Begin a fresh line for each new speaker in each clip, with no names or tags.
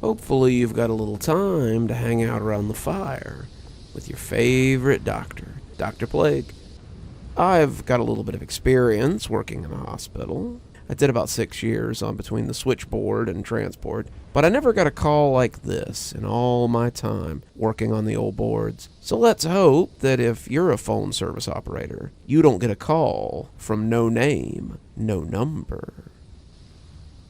Hopefully you've got a little time to hang out around the fire with your favorite doctor, Dr. Plague. I've got a little bit of experience working in a hospital. I did about 6 years on between the switchboard and transport, but I never got a call like this in all my time working on the old boards. So let's hope that if you're a phone service operator, you don't get a call from no name, no number.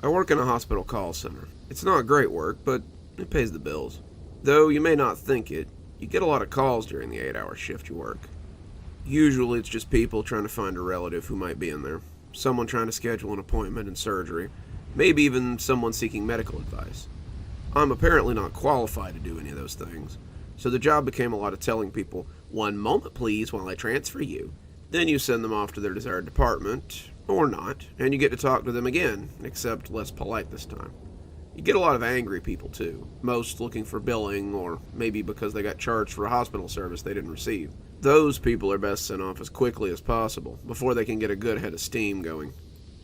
I work in a hospital call center. It's not great work, but it pays the bills. Though you may not think it, you get a lot of calls during the 8-hour shift you work. Usually it's just people trying to find a relative who might be in there. Someone trying to schedule an appointment in surgery, maybe even someone seeking medical advice. I'm apparently not qualified to do any of those things, so the job became a lot of telling people, "1 moment please while I transfer you." Then you send them off to their desired department, or not, and you get to talk to them again, except less polite this time. You get a lot of angry people too, most looking for billing, or maybe because they got charged for a hospital service they didn't receive. Those people are best sent off as quickly as possible, before they can get a good head of steam going.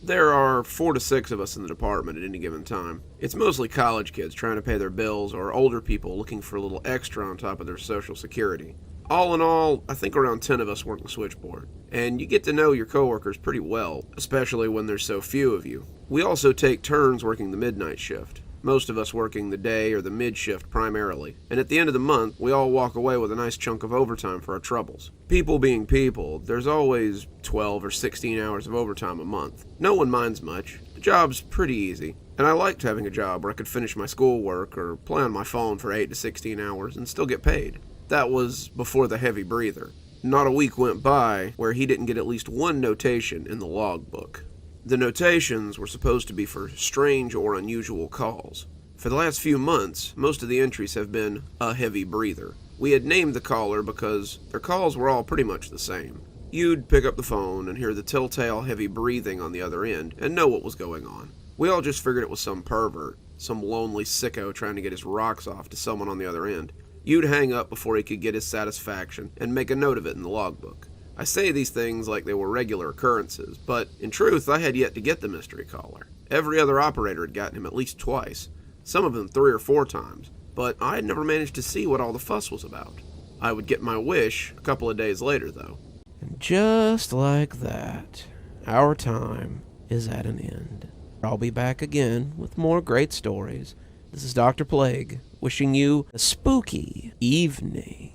There are 4 to 6 of us in the department at any given time. It's mostly college kids trying to pay their bills, or older people looking for a little extra on top of their social security. All in all, I think around 10 of us work the switchboard, and you get to know your coworkers pretty well, especially when there's so few of you. We also take turns working the midnight shift, most of us working the day or the mid shift primarily, and at the end of the month, we all walk away with a nice chunk of overtime for our troubles. People being people, there's always 12 or 16 hours of overtime a month. No one minds much. The job's pretty easy, and I liked having a job where I could finish my schoolwork or play on my phone for 8 to 16 hours and still get paid. That was before the heavy breather. Not a week went by where he didn't get at least one notation in the logbook. The notations were supposed to be for strange or unusual calls. For the last few months, most of the entries have been a heavy breather. We had named the caller because their calls were all pretty much the same. You'd pick up the phone and hear the telltale heavy breathing on the other end and know what was going on. We all just figured it was some pervert, some lonely sicko trying to get his rocks off to someone on the other end. You'd hang up before he could get his satisfaction and make a note of it in the logbook. I say these things like they were regular occurrences, but in truth, I had yet to get the mystery caller. Every other operator had gotten him at least twice, some of them 3 or 4 times, but I had never managed to see what all the fuss was about. I would get my wish a couple of days later, though. And just like that, our time is at an end. I'll be back again with more great stories. This is Dr. Plague, wishing you a spooky evening.